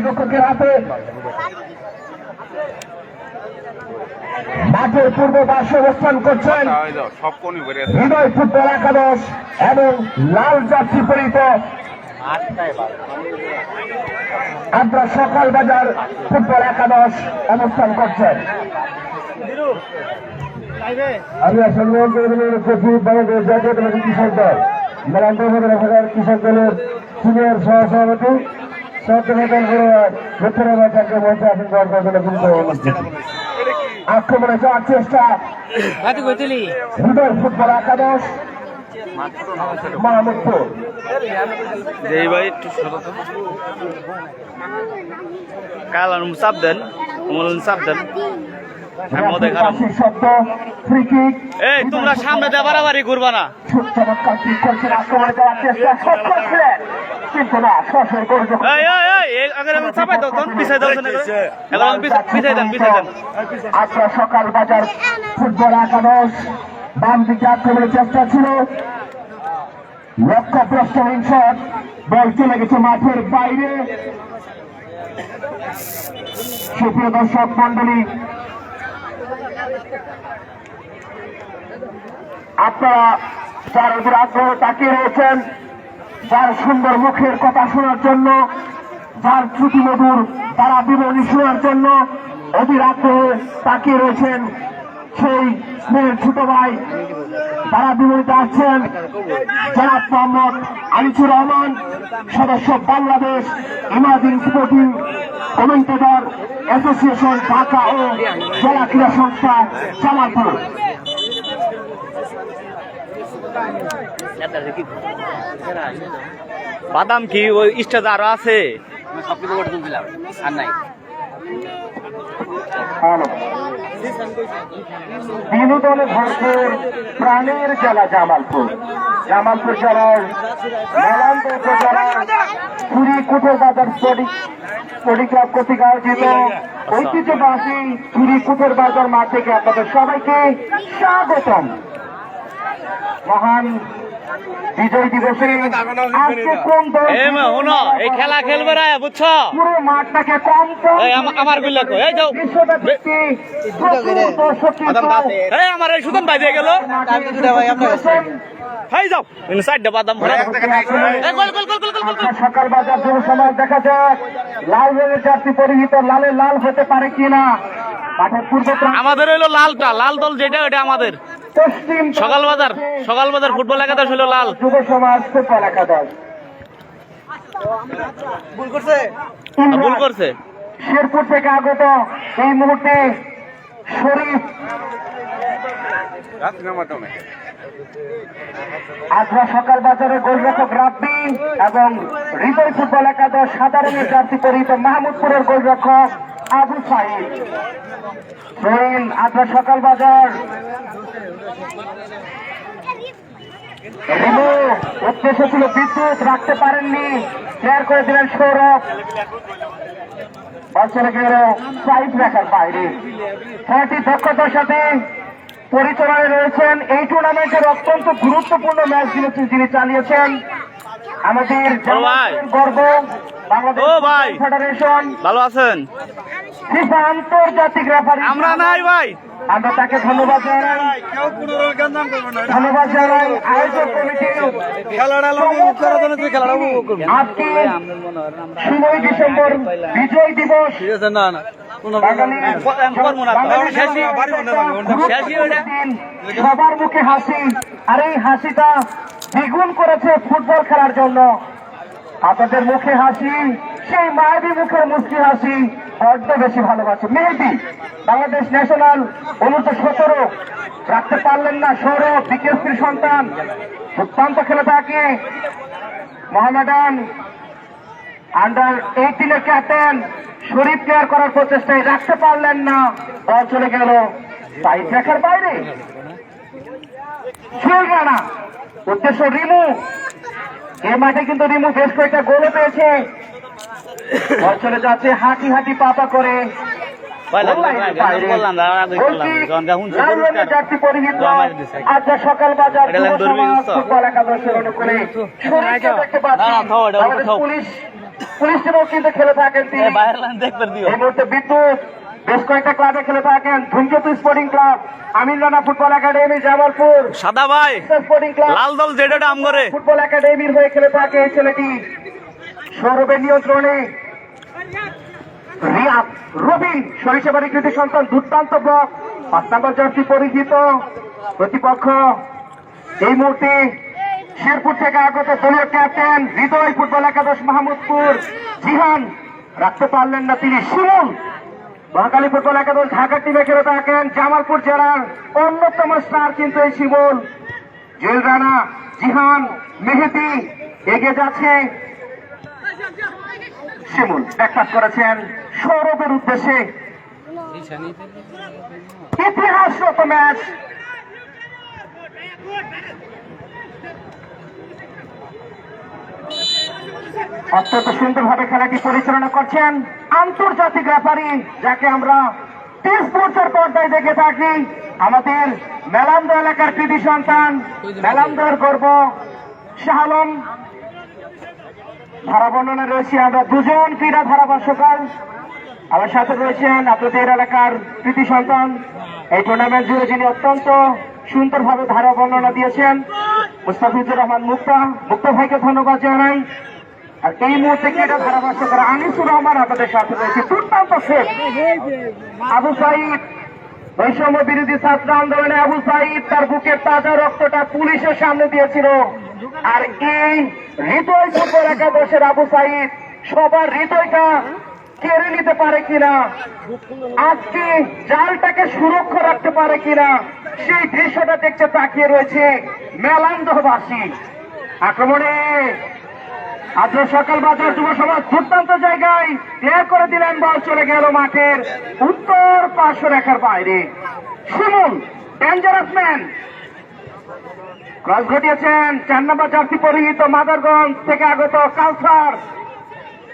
গোলরক্ষকের হাতে। মাঠের পূর্ব পাশে অবস্থান করছেন হৃদয় ফুটবল একাদশ এবং লাল জার্সি পরিহিত আদ্রা সকাল বাজার ফুটবল একাদশ অবস্থান করছেন। আমি আসলে বাংলাদেশ জাতীয় কৃষক দল মেলান্দ্র কৃষক দলের সিনিয়র সহসভাপতি আক্রমণে যাওয়ার চেষ্টা হৃদয় ফুটবল একাদশ মাহমুদপুর। চাপ দেন চাপ দেন এই তোমরা সামনে দিয়ে বাড়াবাড়ি করবা না। চমৎকার ঠিক করছেন, আক্রমণে যাওয়ার চেষ্টা শট করছিলেন কিন্তু না সরাসরি গোল। আচ্ছা সকাল বাজার ফুটবল একাদশ বাম দিকে আক্রমণের চেষ্টা ছিল, লক্ষ্যভ্রষ্টহীন শট, বল চলে গেছে মাঠের বাইরে। সুপ্রিয় দর্শক মন্ডলী, আপনারা যার উপর আগ্রহ তাকিয়ে রয়েছেন, যার সুন্দর মুখের কথা শোনার জন্য, যার শ্রুতিমধুর তারা বিবরণী শোনার জন্য অধীর আগ্রহে তাকিয়ে রয়েছেন, সেই স্নেহের ছোট ভাই তারা বিবরণীতে আসছেন জনাব মোহাম্মদ আনিসুর রহমান, সদস্য Bangladesh emerging sporting commentator association Dhaka ও জেলা ক্রীড়া সংস্থা জামালপুর। বাদাম কি ওই স্টেজ আরো আছে? আর নাই। বিনোদনে ভরপুর প্রাণের জেলা জামালপুর। জামালপুর জেলার মেলান্দ উপজেলার পুরী কুঠোর বাজার স্পোর্টিং ক্লাব কর্তৃক আয়োজিত ঐতিহ্যবাহী পুরী কুঠোর বাজার মাঠ থেকে আপনাদের সবাইকে স্বাগতম। মহান বিজয় দিবসে আজকে কোন দল এই খেলা খেলবে রা বুঝছো? পুরো মাঠটাকে কম আমার গুলা কো এই যাও আমার এই সুদন ভাই দিয়ে গেল। হাই যাও সাইডে বাদাম ভরা। সকাল বাজার যুব সমাজ দেখা যাক লাল রঙের জার্সি পরিহিত লালে লাল হতে পারে কিনা। মাঠের পূর্ব আমাদের হইলো লালটা, লাল দল যেটা ওটা আমাদের। পশ্চিম সকাল বাজার ফুটবল একাদশ হইলো লাল। যুব সমাজ ফুটবল একাদশ ভুল করছে। শেরপুর থেকে আগত এই মুহূর্তে শরীফ আজরা সকাল বাজারের গোলরক্ষক রাব্বি এবং হৃদয় ফুটবল একাদশ সাদা রঙের জার্সি পরিহিত মাহমুদপুরের গোলরক্ষক আবু সাইদ। সোহেল আজরা সকাল বাজার উদ্দেশ্য ছিল বিদ্যুৎ, রাখতে পারেননি, শেয়ার করে দিলেন সৌরভ। চলে গেল সাইড রাখার বাইরে। খেলাটি দক্ষতার সাথে পরিচালনায় রয়েছেন এই টুর্নামেন্টের অত্যন্ত গুরুত্বপূর্ণ ম্যাচ যিনি চালিয়েছেন আমাদের গর্ব বাংলাদেশ ফেডারেশন। ভালো আছেন? ফিফা আন্তর্জাতিক রেফারি আমরা নাই ভাই, আমরা তাকে ধন্যবাদ জানাই। ধন্যবাদ জানাই আয়োজক কমিটি। আজকে 16 ডিসেম্বর বিজয় দিবস, সবার মুখে হাসি, আর এই হাসিটা দ্বিগুণ করেছে ফুটবল খেলার জন্য। আপনাদের মুখে হাসি, সেই মায়াবী মুখের মুস্কি হাসি বড্ড বেশি ভালোবাসে। মেহেদি বাংলাদেশ ন্যাশনাল অনুর্ধ-17 রাখতে পারলেন না সৌরভ, বিকেএসপির সন্তান, দুর্দান্ত খেলে থাকে। মোহামেডান আন্ডার 18 ক্যাপ্টেন শরীফ কেয়ার করার প্রচেষ্টায় রাখতে পারলেন না, বল চলে গেল সাইড রেখার বাইরে। না উদ্দেশ্য রিমু, এই মাঠে কিন্তু রিমু বেশ কয়েকটা গোলও পেয়েছে। বল চলে যাচ্ছে হাঁটি হাঁটি পাপা করে আজকে সকাল বাজার ফুটবল একাদশের অনুকূলে পুলিশ পুলিশ টিমেও কিন্তু খেলে থাকেন তিনি। দেখবেন দিও এই মুহূর্তে বিদ্যুৎ বেশ কয়েকটা ক্লাবে খেলে থাকেন। ধূমকেতু স্পোর্টিং ক্লাব, আমির রানা ফুটবল একাডেমি, জামালপুর সাদা ভাই স্পোর্টিং ক্লাব, লাল দল যেটা আম করে ফুটবল একাডেমির হয়ে খেলে থাকে এই ছেলেটি। সৌরভের নিয়ন্ত্রণে রিয়াদ রবি, সরিষাবাড়ি কৃতি সন্তান, দুর্দান্ত ব্লক, 5 নম্বর জার্সি পরিচিত। প্রতিপক্ষ এই মুহূর্তে শেরপুর থেকে আগত দলীয় ক্যাপ্টেন হৃদয়, ফুটবল একাদশ মাহমুদপুর। জিহান রাখতে পারলেন না তিনি। শিমুল, মহাকালী ফুটবল একাদশ ঢাকা টিমে খেলে থাকেন। জামালপুর জেলার অন্যতম স্টার কিন্তু এই শিমুল। জুয়েল রানা, জিহান, মেহেদি এগিয়ে যাচ্ছে। শিমুল ব্যাকপাস করেছেন সৌরভের উদ্দেশ্যে। ইতিহাসগত ম্যাচ। অত্যন্ত সুন্দরভাবে খেলাটি পরিচালনা করছেন আন্তর্জাতিক রেফারি, যাকে আমরা 30 বছর পর্দায় দেখে থাকি। আমাদের মেলান্দ এলাকার কৃতি সন্তান, মেলান্দর গর্ব শাহ আলম। ধারা বর্ণনা রয়েছে আমরা দুজন ক্রীড়া ধারাভাষ্যকার। আমার সাথে রয়েছেন আপনাদের এলাকার কৃতি সন্তান, এই টুর্নামেন্ট জুড়ে যিনি অত্যন্ত সুন্দরভাবে ধারা বর্ণনা দিয়েছেন, মুস্তাফিজুর রহমান মুক্তা। মুক্তা ভাইকে ধন্যবাদ জানাই। আর এই মুহূর্তে ক্রীড়া ধারাভাষ্যকার আনিসুর রহমান আপনাদের সাথে রয়েছে। দুর্দান্ত শেখ আবু সাইদ, বৈষম্য বিরোধী ছাত্র আন্দোলনে আবু সাইদ তার বুকের তাজা রক্তটা পুলিশের সামনে দিয়েছিল। আর এই হৃদয় ফুটবল একাদশের আবু সাইদ সবার হৃদয়টা কেড়ে নিতে পারে কিনা, আজকে জালটাকে সুরক্ষা রাখতে পারে কিনা, সেই দৃশ্যটা দেখতে তাকিয়ে রয়েছে মেলান্দহবাসী। আক্রমণে আজ সকাল বাজার যুব সমাজ দুর্দান্ত জায়গায় ক্লিয়ার করে দিলেন, বল চলে গেল মাঠের উত্তর পার্শ্ব রেখার বাইরে। শিমুল ডেঞ্জারাস ম্যান ক্রস ঘটিয়েছেন 4 নম্বর জার্সি পরিহিত মাদারগঞ্জ থেকে আগত কাউসার।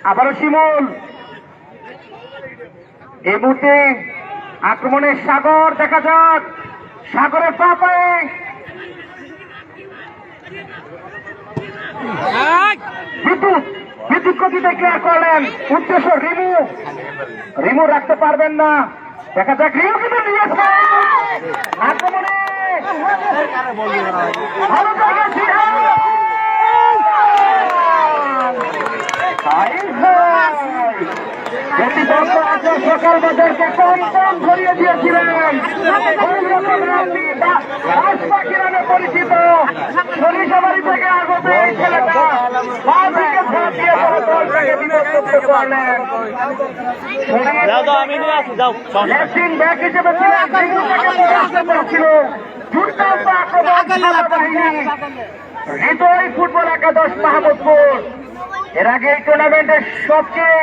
আবারও শিমুল। এই মুহূর্তে আক্রমণে সাগর, দেখা যাক সাগরের পায়ে বিদ্যুৎ বিদ্যুৎ গতিতে ক্লিয়ার করলেন, উদ্দেশ্য রিমু রাখতে পারবেন না। দেখা যাক রিমু কিন্তু নিয়েছে আক্রমণে। ভালো জায়গায় জিহান। সকাল বাজারকে কম ধরিয়ে দিয়েছিলেন। পাখি নামে পরিচিত সরিষাবাড়ি থেকে আগত এই ছেলেটা বাঁদিকে ঝাঁপ দিয়ে দলটাকে বিনোদ করতে পারলেন। লেফটিন ব্যাক হিসেবে ছিল দুর্দান্ত আক্রমণ সেনাবাহিনী হৃদয় ফুটবল একাদশ মাহমুদপুর। এর আগে এই টুর্নামেন্টের সবচেয়ে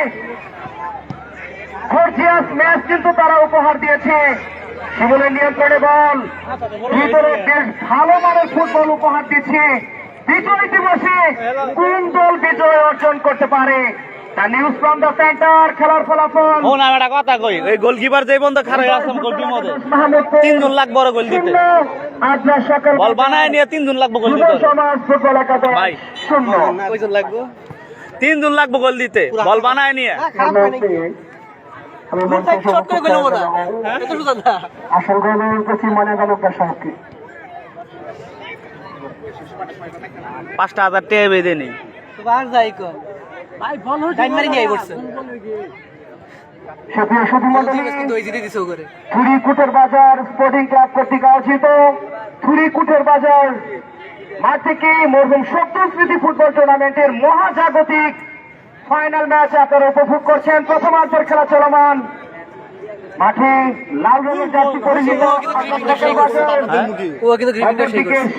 গর্জিয়াস ম্যাচ কিন্তু তারা উপহার দিয়েছে। শিমুলের নিয়ন্ত্রণে বল, ভিতরে বেশ ভালো মানের ফুটবল উপহার দিচ্ছে। বিজয় দিবসে কোন দল বিজয় অর্জন করতে পারে তা নিউজ ফ্রম দ্য সেন্টার। খেলার ফলাফল কথা কই, ওই গোলকিপার যে বন্ধ খারাপ আসলাম গোলটির মধ্যে 3 জন লাগবে বড় গোল দিতে। আজ সকাল বল বানায় নিয়ে 3 জন লাগবে গোল দিতে। সমাজ ফুটবল একাদশ ভাই 0। কয়জন লাগবে? 3 জন লাগবে গোল দিতে, বল বানায় নিয়ে। আসল গোলের প্রতি মনে গেল সঙ্গে 5,000 টাকা বেঁধে নেই। থুরিকুটের বাজার স্পোর্টিং ক্লাব কর্তৃক আয়োজিত থুরিকুটের বাজার মাঠ থেকে মরহুম সত্য স্মৃতি ফুটবল টুর্নামেন্টের মহাজাগতিক ফাইনাল ম্যাচ আপনারা উপভোগ করছেন। প্রথমার্ধের খেলা চলমান। মাঠে লাল রঙের জার্সি পরিহিত,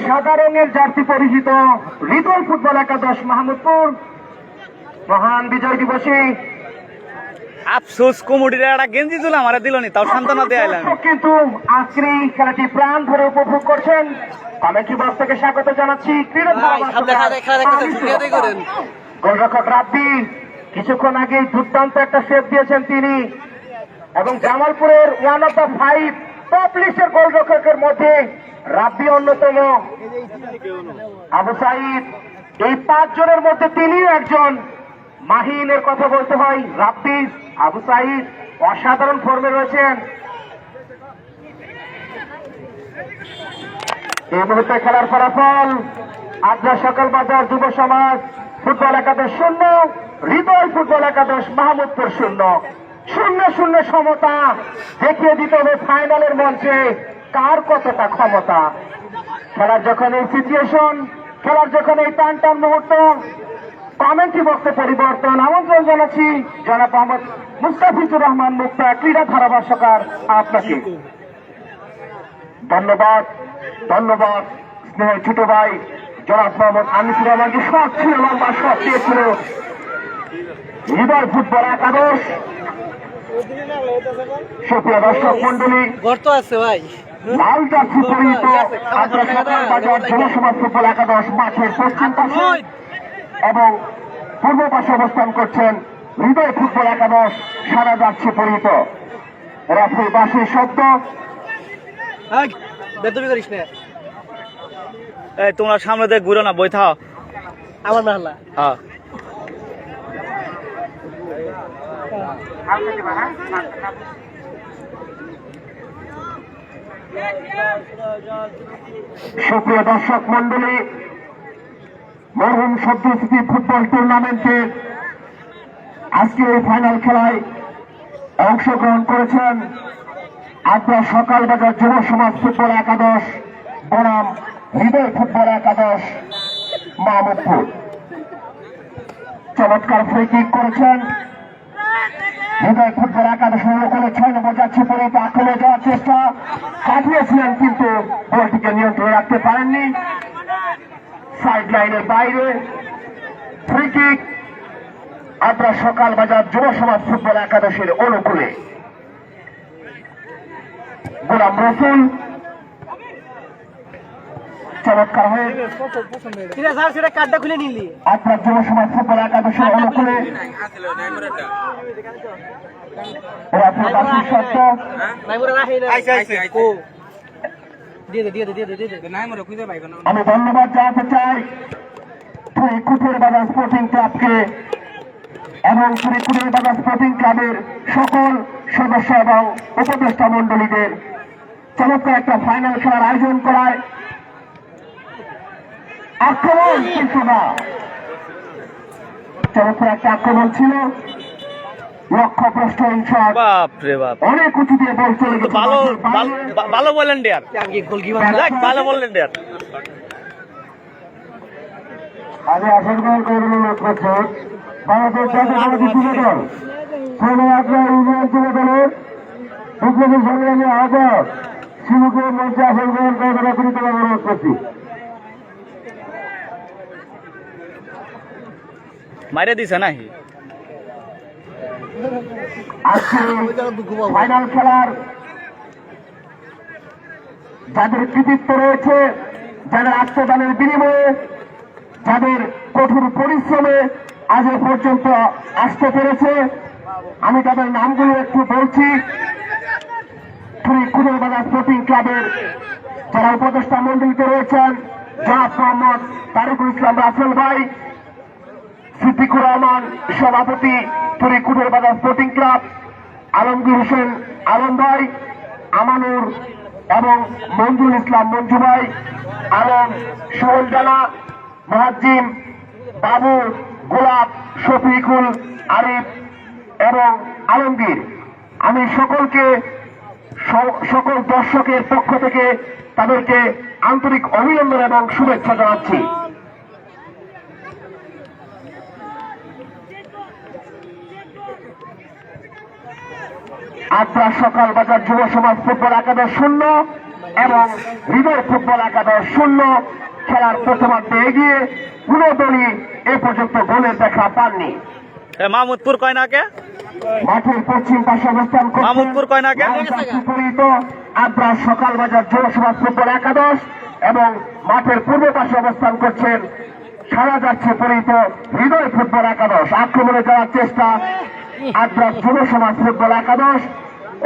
সাদা রঙের জার্সি পরিহিত হৃদয় ফুটবল একাদশ মাহমুদপুর। মহান বিজয় দিবসে আফসোস কমিটির একটা গেঞ্জি তুলে আমার দিল নি, তাও সান্ত্বনা দেয়া কিন্তু আজকের এই খেলাটি প্রাণ ভরে উপভোগ করছেন। কমেন্ট্রি বক্স থেকে স্বাগত জানাচ্ছি গোলরক্ষক রাব্বি। কিছুক্ষণ আগে দুর্দান্ত একটা সেভ দিয়েছেন তিনি, এবং জামালপুরের 1 অফ দ্য 5 টপ লিস্টের গোলরক্ষকের মধ্যে রাব্বি অন্যতম। আবু সাইদ এই 5 জনের মধ্যে তিনিও একজন। মাহিনের কথা বলতে হয়, রাব্বিস, আবু সাইদ অসাধারণ ফর্মে রয়েছেন। এই মুহূর্তে খেলার ফলাফল আদ্রা সকাল বাজার যুব সমাজ ফুটবল একাদশ 0, হৃদয় ফুটবল একাদশ মাহমুদপুর 0। 0-0 সমতা দেখিয়ে দিতে হবে ফাইনালের মঞ্চে কার কতটা ক্ষমতা। খেলার যখন এই সিচুয়েশন, খেলার যখন এই টান টান মুহূর্ত, কমেন্ট্রি বক্সে পরিবর্তন আমন্ত্রণ জানাচ্ছি জনাব মোহাম্মদ মুস্তাফিজুর রহমান মুক্তা, ক্রীড়া ধারাভাষ্যকার আপনাকে। ধন্যবাদ, ধন্যবাদ স্নেহের ছোট ভাই জনাব মোহাম্মদ আনিসুর রহমানকে শট ছিল, লম্বা শট দিয়েছিল হৃদয় ফুটবল একাদশ। সুপ্রিয় দর্শক মন্ডলী, গর্ত আছে ভাই, লাল জার্সি পরিহিত আদ্রা সকাল বাজার যুব সমাজ ফুটবল একাদশ মাঠের পশ্চিম পাশে এবং পূর্ব পাশে অবস্থান করছেন হৃদয় ফুটবল একাদশ সাদা জার্সি পরিহিত। রেফারি বাঁশির শব্দ। বেদবি করিস না। এই তোমরা সামনে দিয়ে ঘুরো না, বই থাও আমার মেহলা। হ্যাঁ সুপ্রিয় দর্শক মন্ডলী, মরহুম সদ্যস্থিতি ফুটবল টুর্নামেন্টের আজকের এই ফাইনাল খেলায় অংশগ্রহণ করেছেন আদ্রা সকাল বাজার যুব সমাজ ফুটবল একাদশ বনাম হৃদয় ফুটবল একাদশ মাহমুদপুর। চমৎকার ফ্রি কিক করেছেন হৃদয় ফুটবল একাদশের অনুকূলে 6 নম্বর যাচ্ছে পরিহিত আক্রমণে যাওয়ার চেষ্টা কাটিয়েছিলেন, কিন্তু বলটিকে নিয়ন্ত্রণে রাখতে পারেননি। সাইড লাইনের বাইরে ফ্রি কিক আদ্রা সকাল বাজার যুব সমাজ ফুটবল একাদশের অনুকূলে। গোলাম রসুল চমৎকার হয়ে কার্ডটা খুলে নিলি। আদ্রা যুব সমাজ ফুটবল একাদশের অনুকূলে শব্দ। আমি ধন্যবাদ জানাতে চাই কুঠের বাজার স্পোর্টিং ক্লাবকে এবং কুঠের বাজার স্পোর্টিং ক্লাবের সকল সদস্য এবং উপদেষ্টা মন্ডলীদের চমৎকার একটা ফাইনাল খেলার আয়োজন করায়। আক্রমণ কিন্তু না, চমৎকার একটা আক্রমণ ছিল, লক্ষ্য প্রশ্ন শট, বাপরে বাপ, অনেক উঁচু দিয়ে বল চলে গেছে। ভালো ভালো বললেন ডিয়ার, ভালো বললেন ডিয়ার। আমি অসংখ্য অনুরোধ করছি বাংলাদেশ জাতীয় যুব দল ষোলো আগ্রা ইউনিয়ন যুব দলের বিপ্লবী সংগ্রামী আহ্বায়ক শিবুকে মঞ্চে অংশগ্রহণ করে রাজনীতির অনুরোধ করছি। মাইরে দিছে নাকি আজকে ফাইনাল খেলার যাদের কৃতিত্ব রয়েছে, যাদের আত্মদানের বিনিময়ে, যাদের কঠোর পরিশ্রমে আজ পর্যন্ত আসতে পেরেছে, আমি তাদের নামগুলো একটু বলছি। কুড়ের বাজার স্পোর্টিং ক্লাবের যারা উপদেষ্টা মন্ডলীতে রয়েছেন, জনাব মোহাম্মদ তারিকুল ইসলাম রাসেল ভাই, সিদ্দিকুর রহমান সভাপতি কুড়ের বাজার স্পোর্টিং ক্লাব, আলমগীর হোসেন আলম ভাই, আমানুর এবং মঞ্জুর ইসলাম মঞ্জু ভাই, আলম সোহেল জানা, মহাজিম বাবু, গোলাপ, শফিকুল, আরিফ এবং আলমগীর। আমি সকলকে সকল দর্শকের পক্ষ থেকে তাদেরকে আন্তরিক অভিনন্দন এবং শুভেচ্ছা জানাচ্ছি। আদ্রা সকাল বাজার যুব সমাজ ফুটবল একাদশ 0 এবং হৃদয় ফুটবল একাদশ 0। খেলার প্রথমার্ধে এগিয়ে কোনো দলই এ পর্যন্ত গোলের দেখা পাননি। মাহমুদপুর কয় নাকে মাঠের পশ্চিম পাশে অবস্থান করছেন মাহমুদপুর কয় নাকে আদ্রা সকাল বাজার যুব সমাজ ফুটবল একাদশ এবং মাঠের পূর্ব পাশে অবস্থান করছেন সারা যাচ্ছে পরিহিত হৃদয় ফুটবল একাদশ। আক্রমণে যাওয়ার চেষ্টা আদ্রা যুব সমাজ ফুটবল একাদশ,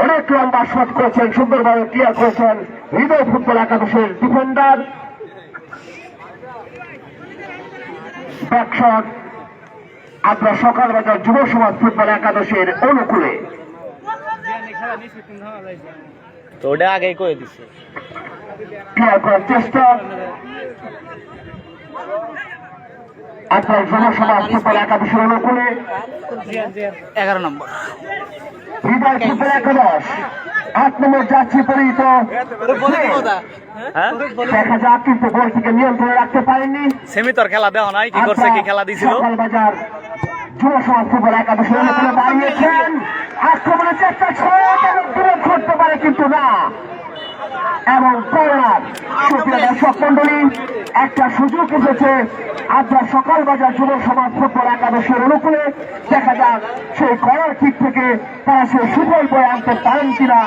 অনেক লম্বা শট করেছেন, সুন্দরভাবে ক্লিয়ার করেছেন হৃদয় ফুটবল একাদশের ডিফেন্ডার। ব্যাক শট আপনার সকালবাজার যুব সমাজ ফুটবল একাদশের অনুকূলে। তো ওটা আগেই করে দিচ্ছে। ক্লিয়ার করার চেষ্টা আপনার যুব সমাজ ফুটবল একাদশের অনুকূলে 11 নম্বর হৃদয় ফুটবল একাদশ 8 নম্বর যাচ্ছি পরিহিত। হ্যাঁ দেখা যাক, কিন্তু বলটিকে নিয়ন্ত্রণে রাখতে পারেননি। সেমি তোর খেলা দেওয়া নাই, কি করছে, কি খেলা দিছিল। সকালবাজার যুব সমাজ ফুটবল একাদশের অনুকূলে দাঁড়িয়েছেন। আক্রমণের চেষ্টা দূরে করতে পারে, কিন্তু না। এবং কর্নার। সুপ্রিয় দর্শক মন্ডলী, একটা সুযোগ এসেছে আপনার সকালবাজার যুব সমাজ ফুটবল একাদশের অনুকূলে। দেখা যাক সেই কর্নার কিক থেকে তারা সে সুফল বয়ে আনতে পারেন কিনা।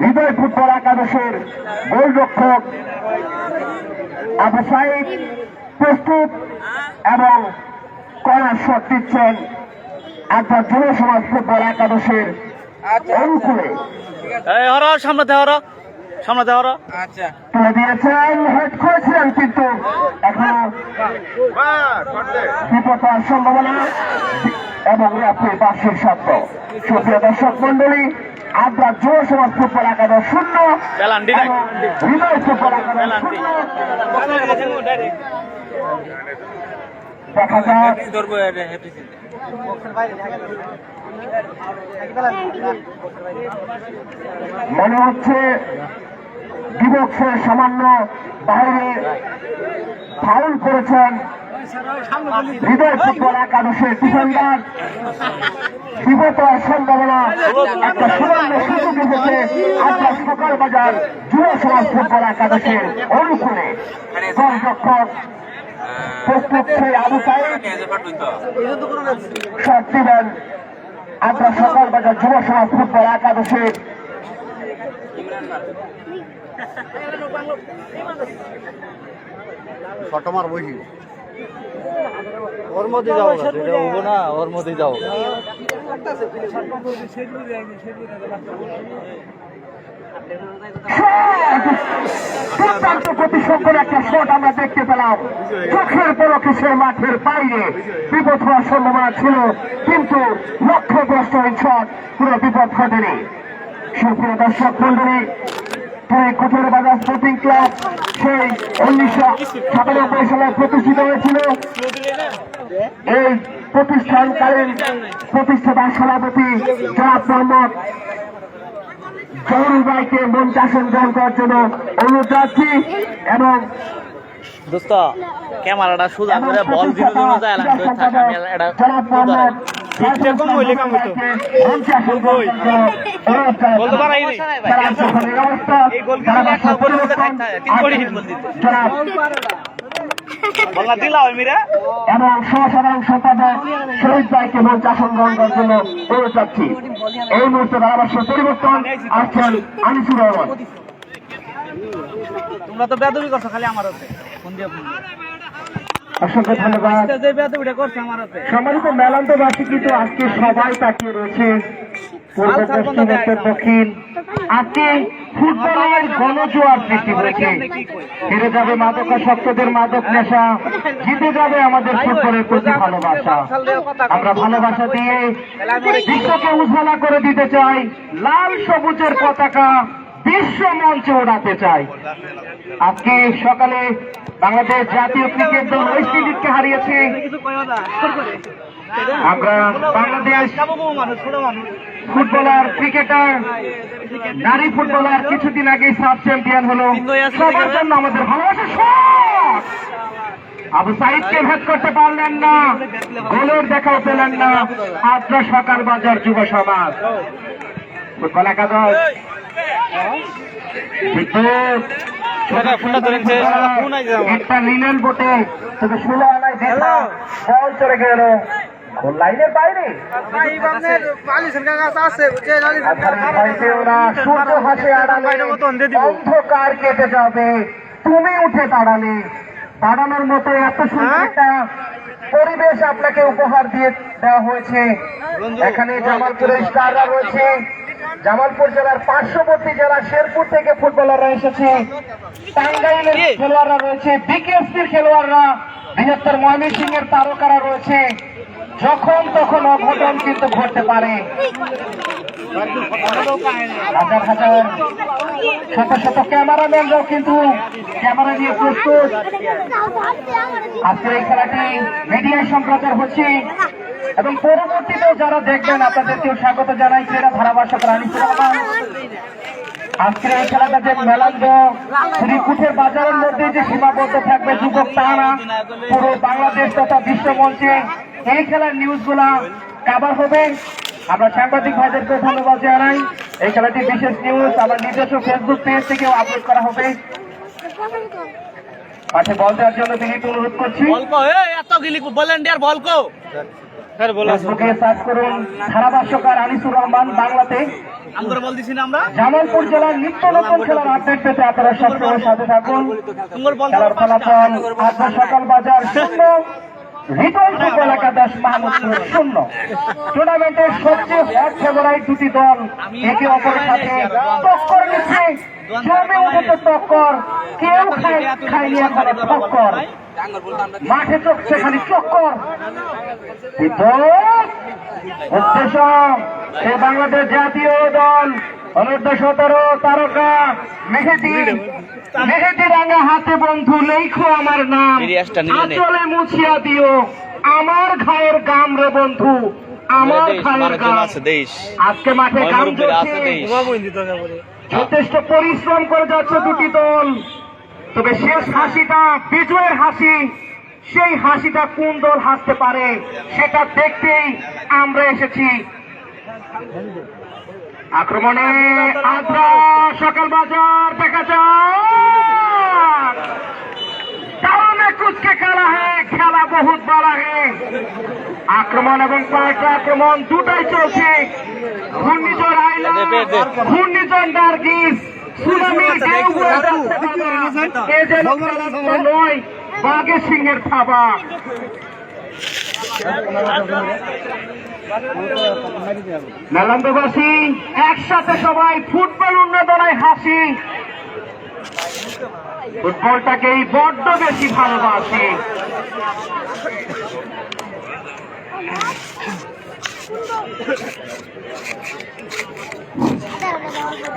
হৃদয় ফুটবল একাদশের গোলরক্ষক আবু সাইদ প্রস্তুত এবং কর্নার শট দিচ্ছেন আপনার যুব সমাজ ফুটবল একাদশের অনুকূলে। সামনে দেওয়ার তুলে দিয়েছেন, হেড করেছিলেন, কিন্তু এখনো বিপদ হওয়ার সম্ভাবনা এবং আপনি পাশের শব্দ। সুপ্রিয় দর্শক মন্ডলী, আপনার যুব সমাজ ফুটবল একাদশ 0 এবং হৃদয় ফুটবল একাদশ 0। দেখা যাক মনে হচ্ছে ডিবক্সের সামান্য বাইরে ফাউল করেছেন হৃদয় ফুটবল একাদশের ডিফেন্ডার। বিপদ হওয়ার সম্ভাবনা, একটা সুবর্ণ সুযোগ এসেছে আপনার সকালবাজার যুব সমাজ ফুটবল একাদশের অনুকূলে। গোলরক্ষক প্রস্তুত সেই আবু সাইদ শট দিবেন আপনার সকালবাজার যুব সমাজ ফুটবল একাদশের ওর মধ্যে যাও, না ওর মধ্যে যাও। দুর্দান্ত গতিসম্পন্ন একটা শট আমরা দেখতে পেলাম। চোখের পলকে সে মাঠের বাইরে। বিপদ হওয়ার সম্ভাবনা ছিল, কিন্তু লক্ষ্যগ্রস্তহীন শট, পুরো বিপদ ঘটেনি। সুপ্রিয় দর্শক মন্ডলী, কঠোর বাজার স্পোর্টিং ক্লাব সেই 1997 সালে প্রতিষ্ঠিত হয়েছিল। এই প্রতিষ্ঠানকালীন প্রতিষ্ঠাতা সভাপতি জনাব মোহাম্মদ জহুরুল ভাইকে মঞ্চ আসন গ্রহণ করার জন্য অনুরোধ জানাচ্ছি। এবং দোস্ত ক্যামেরাটা সোজা করে বল দিতে জন্য যায় না, জনাব মোহাম্মদ মঞ্চে আসন গ্রহণ করার জন্য অনুরোধ এবং সহসাধারণ সম্পাদক শহীদ ভাইকে মঞ্চ আসন গ্রহণ করার জন্য অনুরোধ চাচ্ছি। এই মুহূর্তে ধারাভাষ্যের পরিবর্তন আসছেন আনিসুর রহমান। তোমরা তো বেদবি করছো খালি আমার হাতে ফোন দিয়ে অসংখ্য ধন্যবাদ। যে বেদবিটা করছে আমার হাতে। সম্মানিত মেলান্তবাসী, কিন্তু আজকে সবাই তাকিয়ে রয়েছে পূর্ব পশ্চিম উত্তর দক্ষিণ। আজকে ফুটবলের গণজোয়ার সৃষ্টি হয়েছে। হেরে যাবে মাদকাসক্তদের মাদক নেশা, জিতে যাবে আমাদের ফুটবলের প্রতি ভালোবাসা। আমরা ভালোবাসা দিয়ে বিশ্বকে উজ্জ্বলা করে দিতে চাই, লাল সবুজের পতাকা বিশ্ব মঞ্চে ওড়াতে চাই। আজকে সকালে বাংলাদেশ জাতীয় ক্রিকেট দল ওয়েস্ট ইন্ডিজকে হারিয়েছে। আমরা বাংলাদেশ ফুটবলার ক্রিকেটার নারী ফুটবলার কিছুদিন আগে সাব চ্যাম্পিয়ন হলো। সবার জন্য আমাদের ভালোবাসা। আবু সাইদকে ভেদ করতে পারলেন না, গোলের দেখাও পেলেন না আপনার সকালবাজার যুব সমাজ ফুটবল একাদশ। একটা লিনেন বোটে তবে 16 আনায় দেখা বল চলে গেল লাইনের বাইরে। সূর্য হাসে আড়ালে, অন্ধকার কেটে যাবে, তুমি উঠে দাঁড়ালে। দাঁড়ানোর মতো এত সুন্দর একটা পরিবেশ আপনাকে উপহার দিয়ে দেওয়া হয়েছে। এখানে জামালপুরের স্টাররা রয়েছে, জামালপুর জেলার পার্শ্ববর্তী জেলা শেরপুর থেকে ফুটবলাররা এসেছে, টাঙ্গাইলের খেলোয়াড়রা রয়েছে, বিকেএসপির খেলোয়াড়রা, বৃহত্তর ময়মনসিংহের তারকারা রয়েছে। যখন তখন অঘটন কিন্তু ঘটতে পারে। হাজার হাজার শত শত ক্যামেরাম্যানরাও কিন্তু ক্যামেরা নিয়ে প্রস্তুত। আজকের এই খেলাটি মিডিয়ায় সম্প্রচার হচ্ছে এবং পরবর্তীতেও যারা দেখবেন আপনাদেরকেও স্বাগত জানাই। ক্রীড়া ধারাভাষ্যক আনিসুর রহমান। আজকের এই খেলাটা যে মেলান্দ শ্রীকুঠের বাজারের মধ্যে যে সীমাবদ্ধ থাকবে যুবক তা না, পুরো বাংলাদেশ তথা বিশ্বমঞ্চে এই খেলার নিউজগুলা কভার হবে। আমরা সাংবাদিক ভাইদেরকে ধন্যবাদ জানাই। এই খেলাটি বিশেষ নিউজ আমার নিজস্ব ফেসবুক পেজ থেকেও আপলোড করা হবে। মাঠে বল দেওয়ার জন্য বিনীত অনুরোধ করছি। ফেসবুকে সার্চ করুন ধারাভাষ্যকার আনিসুর রহমান বাংলাতে। জামালপুর জেলার নিত্য নতুন খেলার আপডেট পেতে আপনারা সবসময় সাথে থাকুন। খেলার ফলাফল আজ সকাল বাজার 0, হৃদয় ফুটবল একাদশ মাহমুদপুর 0। টুর্নামেন্টের সবচেয়ে হট ফেভারিট দুটি দল একে অপরের সাথে টক্কর নিচ্ছে, জমে উঠেছে টক্কর, কেউ খায়নি এখনো টক্কর, মাঠে চলছে খালি চক্কর। উদ্দেশ্য সে বাংলাদেশ জাতীয় দল অনূর্ধ্ব 17 তারকা মেহেদি রাঙা হাতে বন্ধু লেখো আমার নাম, আঁচলে মুছিয়া দিও আমার ঘায়ের গাম রে বন্ধু, আমার ঘায়ের গাম। আজকে মাঠে গাম চলছে, যথেষ্ট পরিশ্রম করে যাচ্ছে দুটি দল। তবে শেষ হাসিটা বিজয়ের হাসি, সেই হাসিটা কোন দল হাসতে পারে সেটা দেখতেই আমরা এসেছি। আক্রমণে আদ্রা সকাল বাজার দেখা যাক, কারণে কুচকে খেলা হ্যাঁ, খেলা বহুত বড় হ্যাঁ। আক্রমণ এবং পাল্টা আক্রমণ দুটাই চলছে। ঘূর্ণিঝড় আইলা, ঘূর্ণিঝড় নার্গিস, সুনামির ঢেউ বয়ে যাচ্ছে বাবা। এ যেন নয়, বাঘের সিংহের থাবা। মেলান্দবাসী একসাথে সবাই ফুটবল উন্নয়নায় হাসি, ফুটবলটাকেই বড্ড বেশি ভালোবাসি।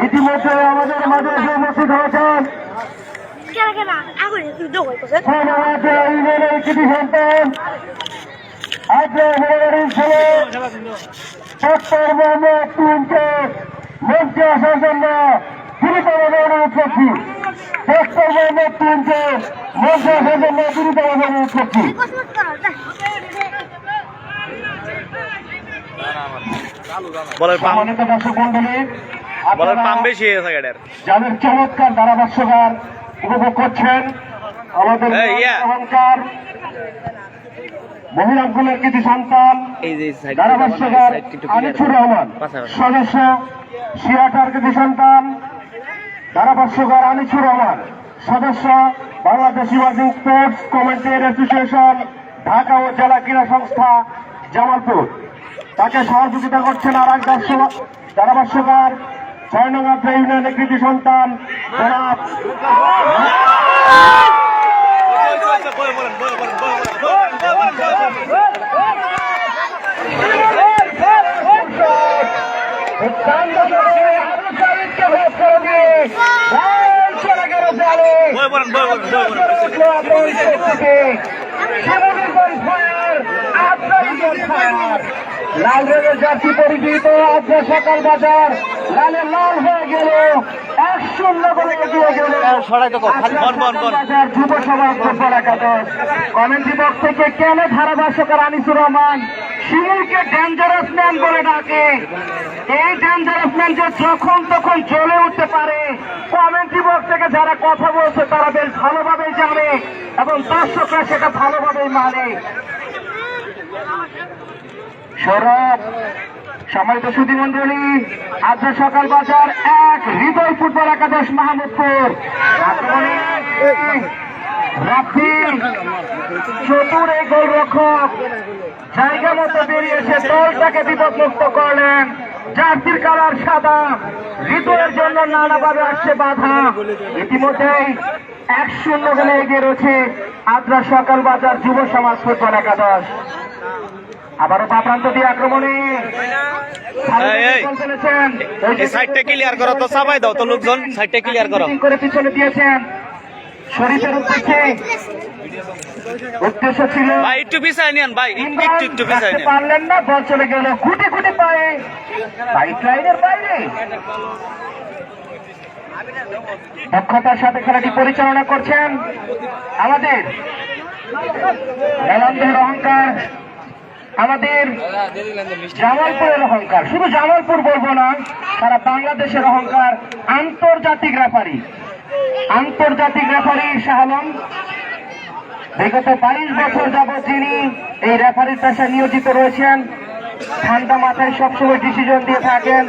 ইতিমধ্যে আমাদের মাঝে এসে উপস্থিত হয়েছেন কৃতি সন্তান আগ্রহের ছেলে ডক্টর মোহাম্মদ তুহিনকে মঞ্চে আসার জন্য গুরুতরভাবে অনুরোধ করছি। ডক্টর মোহাম্মদ তুহিনকে মঞ্চে আসার জন্য গুরুতরভাবে অনুরোধ করছি। সম্মানিত দর্শক মন্ডলী, যাদের চমৎকার ধারাভাষ্যকার উপভোগ করছেন, আমাদের অহংকার মহিলাগুলোর কৃতি সন্তান ধারাভাষ্যকার আনিসুর রহমান, সদস্য সিয়াটার কৃতি সন্তান ধারাভাষ্যকার আনিসুর রহমান, সদস্য Bangladesh emerging sports commentary association Dhaka ও জেলা ক্রীড়া সংস্থা জামালপুর। তাকে সহযোগিতা করছেন আর এক ধারাভাষ্যকার 6 নং আদ্রা ইউনিয়নের কৃতি সন্তান জনাব লাল রঙের জার্সি পরিচিত আজকে সকাল বাজার লালে লাল হয়ে গেল, 1-0 করে এগিয়ে গেল বাজার যুব সমাজ ফুটবল একাদশ। কমেন্ট্রি বক্স থেকে কেন ধারাভাষ্যকার আনিসুর রহমান শিমুলকে ডেঞ্জারাস ম্যান বলে ডাকে। এই ডেঞ্জারাস ম্যান যে যখন তখন জ্বলে উঠতে পারে, কমেন্ট্রি বক্স থেকে যারা কথা বলছে তারা বেশ ভালোভাবেই জানে এবং দর্শকরা সেটা ভালোভাবেই মানে। সৌরভ, সম্মানিত সুধীমণ্ডলী, আজ সকাল বাজার 1, হৃদয় ফুটবল একাদশ মাহমুদপুর। রাফি চতুর এই গোলরক্ষক জায়গা মতো বেরিয়েছে, দলটাকে বিপদমুক্ত করলেন। জার্সির কালার সাদা, হৃদয়ের জন্য নানাভাবে আসছে বাধা। ইতিমধ্যেই 1-0 গোলে এগিয়ে রয়েছে আদ্রা সকাল বাজার যুব সমাজ ফুটবল একাদশ। আবারও বা প্রান্ত দিয়ে আক্রমণে সাইডটা ক্লিয়ার করো তো, সবাই দাও তো লোকজন, সাইডটা ক্লিয়ার করো করে পিছনে দিয়েছেন শরীফের উদ্দেশ্য ছিল ভাই, একটু পিছায় নিন ভাই, একটু পিছায় নিন। পারলেন না, বল চলে গেল খুঁটে খুঁটে পায়ে বাইক লাইনের বাইরে। দক্ষতার সাথে খেলাটি পরিচালনা করছেন আমাদের নালন্দের অহংকার, আমাদের জামালপুরের অহংকার। শুধু জামালপুর বলবো না, সারা বাংলাদেশের অহংকার, আন্তর্জাতিক রেফারি শাহ আলম। বিগত 22 বছর যাবৎ যিনি এই রেফারির পেশায় নিয়োজিত রয়েছেন, ঠান্ডা মাথায় সবসময় ডিসিশন দিয়ে থাকেন,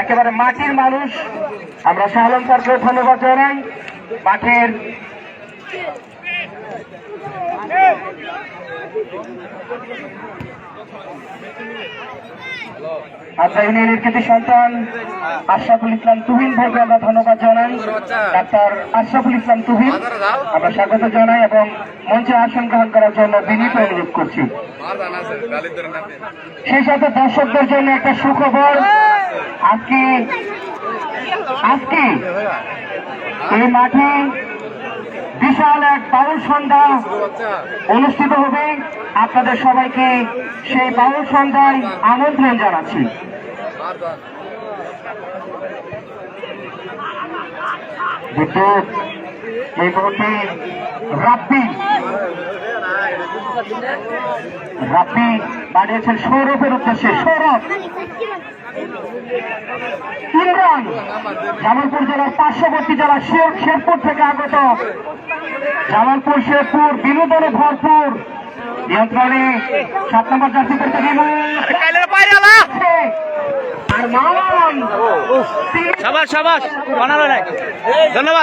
একেবারে মাটির মানুষ। আমরা শাহ আলম স্যারকে ধন্যবাদ জানাই। মাঠের আদ্রা ইউনিয়নের কৃতি সন্তান আশরাফুল ইসলাম তুহিন ভাইকে আমরা ধন্যবাদ জানাই। ডাক্তার আশরাফুল ইসলাম তুহিন আমরা স্বাগত জানাই এবং মঞ্চে আসন গ্রহণ করার জন্য বিনীত অনুরোধ করছি। সেই সাথে দর্শকদের জন্য একটা সুখবর, আজকে এই মাঠে বিশাল এক বাউল সন্ধ্যা অনুষ্ঠিত হবে। আপনাদের সবাইকে সেই বাউল সন্ধ্যায় আমন্ত্রণ জানাচ্ছি। এই মুহূর্তে রাব্বি পাঠিয়েছেন সৌরভের উদ্দেশ্যে। সৌরভ ইমরান জামালপুর জেলার পার্শ্ববর্তী জেলা শেরপুর থেকে আগত। জামালপুর শেরপুর বিনোদনে ভরপুর। নিয়ন্ত্রণে 7 নম্বর জার্সি করতে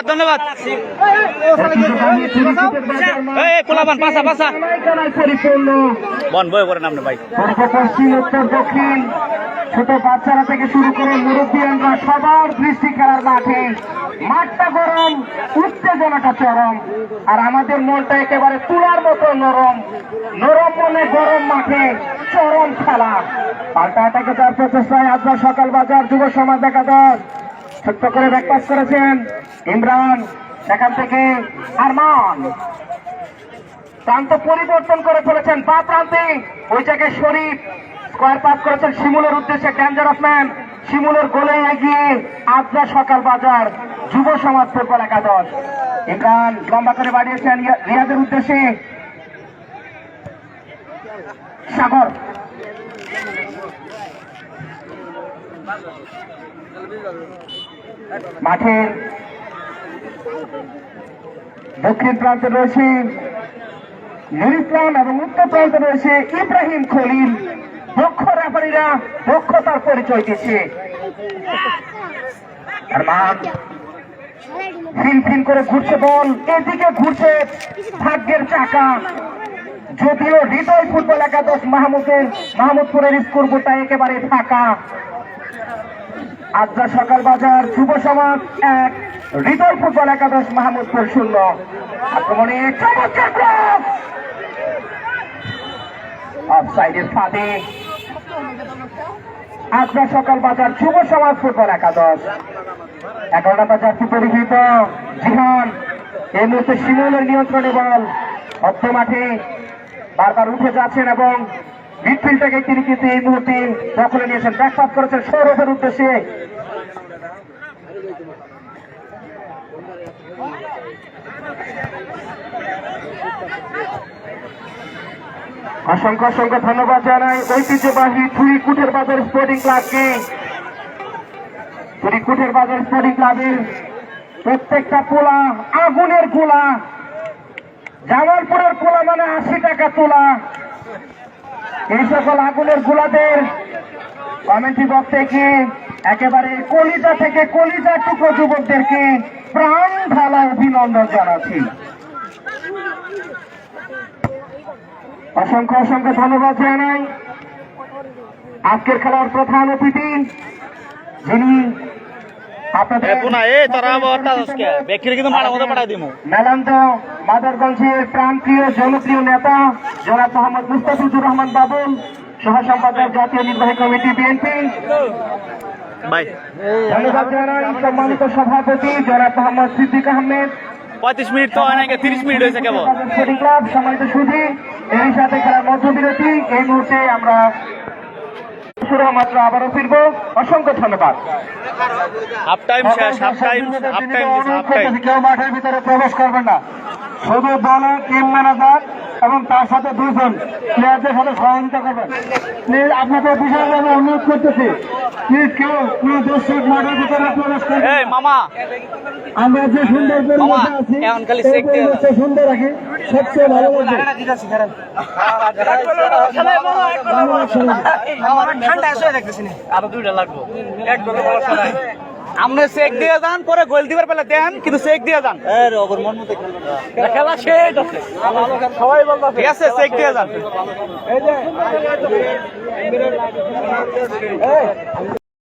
ধন্যবাদ। পরিপূর্ণ বন বই করে নাম ভাই, পূর্ব পশ্চিম উত্তর দক্ষিণ ছোট বাচ্চারা থেকে শুরু করে মুরব্বিয়ানরা সবার দৃষ্টি খেলার মাঠে। মাঠটা গরম, উত্তেজনাটা চরম, আর আমাদের মনটা একেবারে তুলার মতো নরম। মনে গরম মাঠে চরম খেলা। পাল্টা আটাকে তার প্রচেষ্টায় আদ্রা সকাল বাজার যুব সমাজ একাদশ ছোট্ট করে ব্যাকপাস করেছেন ইমরান। সেখান থেকে আরমান প্রান্ত পরিবর্তন করে ফেলেছেন বা প্রান্তে, ওই জায়গায় শরীফ স্কোয়ার পাস করেছেন শিমুলের উদ্দেশ্যে। ডেঞ্জারাস ম্যান শিমুলের গোলে এগিয়ে আদ্রা সকাল বাজার যুব সমাজ ফুটবল একাদশ। ইমরান লম্বা করে বাড়িয়েছেন রিয়াদের উদ্দেশ্যে। সাগর মাঠের দক্ষিণ প্রান্তে রয়েছে নুর ইসলাম এবং উত্তর প্রান্তে রয়েছে ইব্রাহিম খলিল। দক্ষ রেফারিরা দক্ষতার পরিচয় দিচ্ছে। আর মাঠ ফিন করে ঘুরছে, বল এদিকে ঘুরছে ভাগ্যের চাকা। যদিও হৃদয় ফুটবল একাদশ মাহমুদপুরের স্কোর বোর্ডটা একেবারে ফাঁকা। আদ্রা সকাল বাজার যুব সমাজ 1, হৃদয় ফুটবল একাদশ মাহমুদপুর 0। আক্রমণে চমৎকার ক্রস, অফসাইডের ফাঁদে আদ্রা সকাল বাজার যুব সমাজ ফুটবল একাদশ। 11 নম্বর জার্সি পরিহিত জিহান এই মুহূর্তে শিমুলের নিয়ন্ত্রণে বল অর্থ মাঠে বারবার উঠে যাচ্ছেন এবং মিডফিল্ডটাকে তিনি কিন্তু এই মুহূর্তে দখলে নিয়েছেন। ব্যাকপাস করেছেন সৌরভের উদ্দেশ্যে। অসংখ্য ধন্যবাদ জানাই ঐতিহ্যবাহী থুরিকুঠের বাজার স্পোর্টিং ক্লাবকে। থুরিকুঠের বাজার স্পোর্টিং ক্লাবের প্রত্যেকটা পোলা আগুনের গোলা। জামালপুরের পোলা মানে 80 টাকা তোলা। এই সকল আগুনের গোলাদের কমেন্ট্রি বক্সে কি একেবারে কলিজা থেকে কলিজা টুকরো যুবকদেরকে প্রাণ ঢালা অভিনন্দন জানাচ্ছি। অসংখ্য ধন্যবাদ জানাই আজকের খেলার প্রধান অতিথি যিনি আপনাদের মেলান্দ মাদারগঞ্জের প্রাণপ্রিয় জনপ্রিয় নেতা জনাব মোহাম্মদ মুস্তাফিজুর রহমান বাবুল, সহ সম্পাদক জাতীয় নির্বাহী কমিটি বিএনপি। ধন্যবাদ জানাই সম্মানিত সভাপতি জনাব মোহাম্মদ সিদ্দিক আহমেদ। 35 মিনিট তো হয় না, 30 মিনিট হয়েছে কেবল। স্পোর্টিং ক্লাব সম্মানিত সুধী, এরই সাথে খেলার মধ্যবিরতি। এই মুহূর্তে আমরা শুরু মাত্র আবারও ফিরবো। অসংখ্য ধন্যবাদ। হাফ টাইম শেষ, হাফ টাইম হাফ টাইম। কেউ মাঠের ভিতরে প্রবেশ করবেন না, শুধু দলের টিম ম্যানেজার এবং তার সাথে দুইজন প্লেয়ারদের সাথে সহযোগিতা করবেন। প্লিজ আপনাদের বিষয়ে আমি অনুরোধ করতেছি, প্লিজ কেউ কোনো দর্শক মাঠের ভিতরে প্রবেশ করবেন। এই মামা, আমরা যে সুন্দর পরিবেশে আছি এখন খালি এই চেক দিয়ে পরিবেশটা সুন্দর রাখি, সবচেয়ে ভালো লাগবে। আরো 2টা লাগবে, এক গোলে সমস্যা নাই। আমরা চেক দিয়ে যান, পরে গোল দিবার পেলে দেন, কিন্তু চেক দিয়ে যান। খেলা শেষ আছে, সবাই বলতো ঠিক আছে, চেক দিয়ে যান।